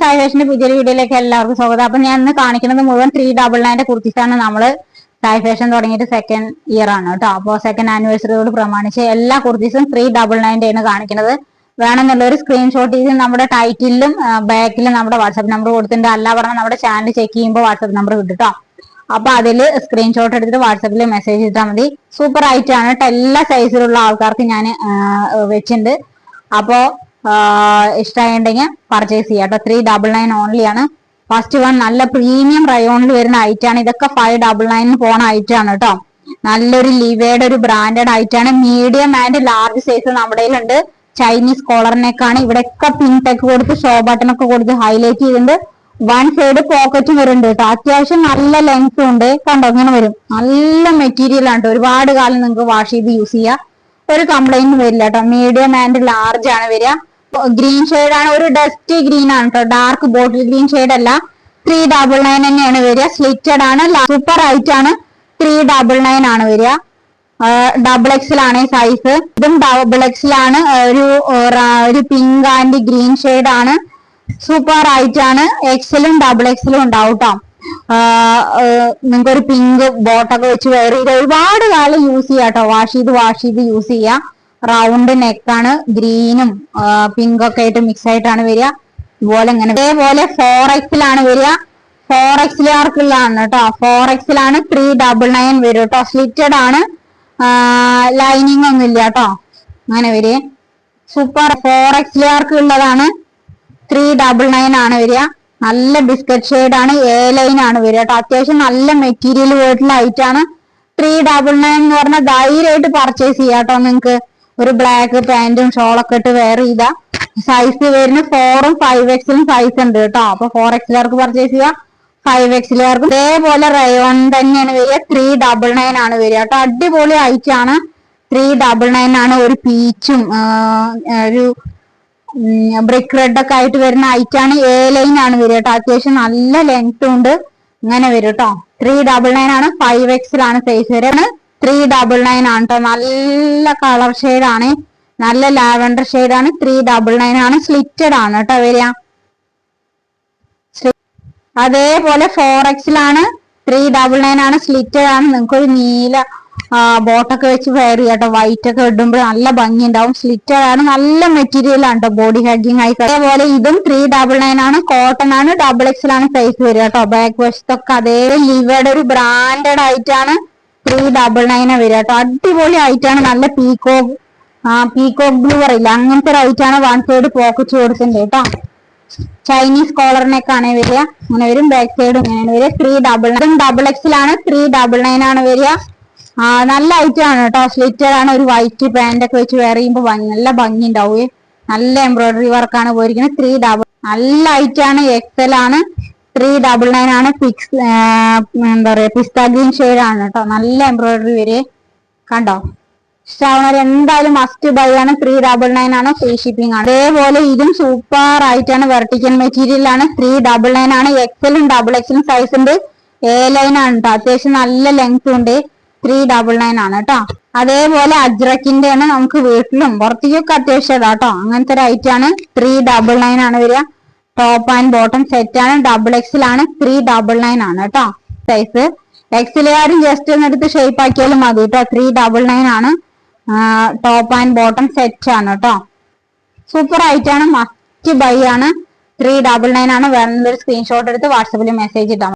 സായി ഫാഷന്റെ പുതിയൊരു വീഡിയോയിലേക്ക് എല്ലാവർക്കും സ്വാഗതം. അപ്പൊ ഞാൻ ഇന്ന് കാണിക്കുന്നത് മുഴുവൻ 399 കുർത്തീസാണ്. നമ്മള് സായി ഫാഷൻ തുടങ്ങിയിട്ട് സെക്കൻഡ് ഇയർ ആണ് കേട്ടോ. അപ്പോൾ സെക്കൻഡ് ആനിവേഴ്സറിയോട് പ്രമാണിച്ച് എല്ലാ കുർത്തീസും 399 ആണ് കാണിക്കുന്നത്. വേണമെന്നുള്ളൊരു സ്ക്രീൻഷോട്ട് ചെയ്ത് നമ്മുടെ ടൈറ്റിലും ബാക്കിലും നമ്മുടെ വാട്സാപ്പ് നമ്പർ കൊടുത്തിട്ടുണ്ട്. അല്ല പറഞ്ഞാൽ നമ്മുടെ ചാനൽ ചെക്ക് ചെയ്യുമ്പോൾ വാട്സാപ്പ് നമ്പർ കിട്ടും കേട്ടോ. അപ്പൊ അതില് സ്ക്രീൻഷോട്ട് എടുത്തിട്ട് വാട്സാപ്പിൽ മെസ്സേജ് ചെയ്താൽ മതി. സൂപ്പർ ആയിട്ടാണ് കേട്ടോ. എല്ലാ സൈസിലുള്ള ആൾക്കാർക്ക് ഞാൻ വെച്ചിട്ടുണ്ട്. അപ്പോ ഇഷ്ടമായിട്ടുണ്ടെങ്കിൽ പർച്ചേസ് ചെയ്യാം കേട്ടോ. 399 ഓൺലി ആണ്. ഫസ്റ്റ് വൺ നല്ല പ്രീമിയം റയോണിൽ വരുന്ന ഐറ്റാണ്. ഇതൊക്കെ 599 പോണ ഐറ്റാണ് കേട്ടോ. നല്ലൊരു ലിവയുടെ ഒരു ബ്രാൻഡഡ് ഐറ്റാണ്. മീഡിയം ആൻഡ് ലാർജ് സൈസ് നമ്മുടെ കയ്യിലുണ്ട്. ചൈനീസ് കോളറിനേക്കാണ്. ഇവിടെയൊക്കെ പിൻ ടെക്ക് കൊടുത്ത് ഷോ ബട്ടണൊക്കെ കൊടുത്ത് ഹൈലൈറ്റ് ചെയ്തിട്ടുണ്ട്. വൺ സൈഡ് പോക്കറ്റും വരുന്നുണ്ട് കേട്ടോ. അത്യാവശ്യം നല്ല ലെങ്ത്തും ഉണ്ട്. കണ്ടോ ഇങ്ങനെ വരും. നല്ല മെറ്റീരിയൽ ആണ്. ഒരുപാട് കാലം നിങ്ങൾക്ക് വാഷ് ചെയ്ത് യൂസ് ചെയ്യാം. ഒരു കംപ്ലൈന്റ് വരില്ല കേട്ടോ. മീഡിയം ആൻഡ് ലാർജ് ആണ് വരിക. ഗ്രീൻ ഷെയ്ഡ് ആണ്. ഒരു ഡസ്റ്റി ഗ്രീൻ ആണ് കേട്ടോ. ഡാർക്ക് ബോട്ടിൽ ഗ്രീൻ ഷെയ്ഡ് അല്ല. 399 തന്നെയാണ് വരിക. സ്ലിറ്റഡ് ആണ്. സൂപ്പർ ആയിട്ട് ആണ്. 399 ആണ് വരിക. ഡബിൾ എക്സൽ ആണ് സൈസ്. ഇതും ഡബിൾ എക്സൽ ആണ്. ഒരു പിങ്ക് ആൻഡ് ഗ്രീൻ ഷെയ്ഡ് ആണ്. സൂപ്പർ ആയിട്ടാണ്. എക്സലും ഡബിൾ എക്സലും ഉണ്ടാവും കേട്ടോ. നിങ്ങൾക്ക് ഒരു പിങ്ക് ബോട്ടൊക്കെ വെച്ച് വെയർ ചെയ്ത് ഒരുപാട് കാലം യൂസ് ചെയ്യാം കേട്ടോ. വാഷ് ചെയ്ത് യൂസ് ചെയ്യാം. റൗണ്ട് നെക്കാണ്. ഗ്രീനും പിങ്കും ഒക്കെ ആയിട്ട് മിക്സ് ആയിട്ടാണ് വരിക. ഇതുപോലെ ഇങ്ങനെ ഇതേപോലെ 4XL ആണ് വരിക. 4XLർക്കുള്ളതാണ് കേട്ടോ. 4XL ആണ്. 399 വരും കേട്ടോ. സ്ലിറ്റഡ് ആണ്. ലൈനിങ് ഒന്നും ഇല്ല കേട്ടോ. അങ്ങനെ വരിക. സൂപ്പർ 4XLർക്ക് ഉള്ളതാണ്. 399 ആണ് വരിക. നല്ല ബിസ്ക്കറ്റ് ഷെയ്ഡ് ആണ്. എ ലൈൻ ആണ് വരിക കേട്ടോ. അത്യാവശ്യം നല്ല മെറ്റീരിയൽ പോയിട്ടുള്ള ഐറ്റാണ്. 399 എന്ന് പറഞ്ഞാൽ ധൈര്യമായിട്ട് പർച്ചേസ് ചെയ്യാം കേട്ടോ. നിങ്ങൾക്ക് ഒരു ബ്ലാക്ക് പാന്റും ഷോളൊക്കെ ഇട്ട് വെയർ ചെയ്ത സൈസ് വരുന്ന 4ഉം 5XL സൈസ് ഉണ്ട് കേട്ടോ. അപ്പൊ 4XLർക്ക് പർച്ചേസ് ചെയ്യാം. 5XLർക്ക് ഇതേപോലെ റയോൺ തന്നെയാണ് വരിക. 399 ആണ് വരിക കേട്ടോ. അടിപൊളി ഐറ്റാണ്. 399 ആണ്. ഒരു പീച്ചും ഒരു ബ്രിക്ക് റെഡ് ഒക്കെ ആയിട്ട് വരുന്ന ഐറ്റാണ്. എ ലൈൻ ആണ് വരിക കേട്ടോ. അത്യാവശ്യം നല്ല ലെങ്ത്തും ഉണ്ട്. ഇങ്ങനെ വരും കേട്ടോ. 399 ആണ്. 5XL ആണ് സൈസ് വരെ. 399 ആണ് കേട്ടോ. നല്ല കളർ ഷെയ്ഡ് ആണ്. നല്ല ലാവൻഡർ ഷെയ്ഡ് ആണ്. 399 ആണ്. സ്ലിറ്റഡ് ആണ് കേട്ടോ വരിക. അതേപോലെ 4XL ആണ്. 399 ആണ്. സ്ലിറ്റഡ് ആണ്. നിങ്ങൾക്ക് ഒരു നീല ബോട്ടൊക്കെ വെച്ച് വെയർ ചെയ്യാം കേട്ടോ. വൈറ്റ് ഒക്കെ ഇടുമ്പോൾ നല്ല ഭംഗി ഉണ്ടാവും. സ്ലിറ്റഡ് ആണ്. നല്ല മെറ്റീരിയൽ ആണ് കേട്ടോ. ബോഡി ഹഗ്ഗിങ് ആയി. അതേപോലെ ഇതും 399 ആണ്. കോട്ടൺ ആണ്. ഡബിൾ എക്സൽ ആണ് സൈസ് വരിക കേട്ടോ. ബാക്ക് വശത്തൊക്കെ അതേ ലിവയുടെ ഒരു ബ്രാൻഡഡ് ആയിട്ടാണ് 399 വരിക കേട്ടോ. അടിപൊളി ആയിട്ടാണ്. നല്ല പീകോക്ക് ബ്ലൂ പറയില്ല, അങ്ങനത്തെ ഒരു ഐറ്റാണ്. വൺ സൈഡ് പോക്കറ്റ് കൊടുത്തിട്ടുണ്ട് കേട്ടോ. ചൈനീസ് കോളറിനൊക്കെയാണ് വരിക. അങ്ങനെ വരും. ബാക്ക് സൈഡ് ഇങ്ങനെയാണ് വരിക. 399 ഡബിൾ എക്സൽ ആണ്. 399 ആണ് വരിക. നല്ല ഐറ്റമാണ് കേട്ടോ. സ്ലിറ്റഡ് ആണ്. ഒരു വൈറ്റ് പാന്റ് ഒക്കെ വെച്ച് വെയർ ചെയ്യുമ്പോൾ നല്ല ഭംഗി ഉണ്ടാവുകയെ. നല്ല എംബ്രോയിഡറി വർക്കാണ് പോയിരിക്കുന്നത്. 3 നല്ല ഐറ്റാണ്. എക്സൽ ആണ്. 399 ആണ്. എന്താ പറയാ, പിസ്ത ഗ്രീൻ ഷെയ്ഡ് ആണ് കേട്ടോ. നല്ല എംബ്രോയിഡറി വരെ കണ്ടോ. ഇഷ്ടമാവുന്നവർ എന്തായാലും മസ്റ്റ് ബൈ ആണ്. 399 ആണ്. ഫ്രീ ഷിപ്പിംഗ് ആണ്. അതേപോലെ ഇതും സൂപ്പർ ആയിട്ടാണ്. വെർട്ടിക്കൽ മെറ്റീരിയൽ ആണ്. 399 ആണ്. എക്സലും ഡബിൾ എക്സലും സൈസ് ഉണ്ട്. എ ലൈൻ ആണ് കേട്ടോ. അത്യാവശ്യം നല്ല ലെങ്ത് ഉണ്ട്. 399 ആണ് കേട്ടോ. അതേപോലെ അജ്രക്കിന്റെ ആണ്. നമുക്ക് വീട്ടിലും പുറത്തേക്കൊക്കെ അത്യാവശ്യം കേട്ടോ. അങ്ങനത്തെ ഒരു ഐറ്റാണ്. 399 ആണ് വരിക. ടോപ്പ് ആൻഡ് ബോട്ടം സെറ്റ് ആണ്. ഡബിൾ എക്സൽ ആണ്. 399 ആണ് കേട്ടോ സൈസ്. എക്സലുകാരും ജസ്റ്റ് ഒന്നെടുത്ത് ഷേപ്പ് ആക്കിയാലും മതി കേട്ടോ. 399 ആണ്. ടോപ്പ് ആൻഡ് ബോട്ടം സെറ്റ് ആണ് കേട്ടോ. സൂപ്പർ ആയിട്ടാണ്. മസ്റ്റ് ബൈ ആണ്. 399 ആണ്. വേണമെന്നൊരു സ്ക്രീൻഷോട്ട് എടുത്ത് വാട്സാപ്പിൽ മെസ്സേജ് ഇട്ടാൽ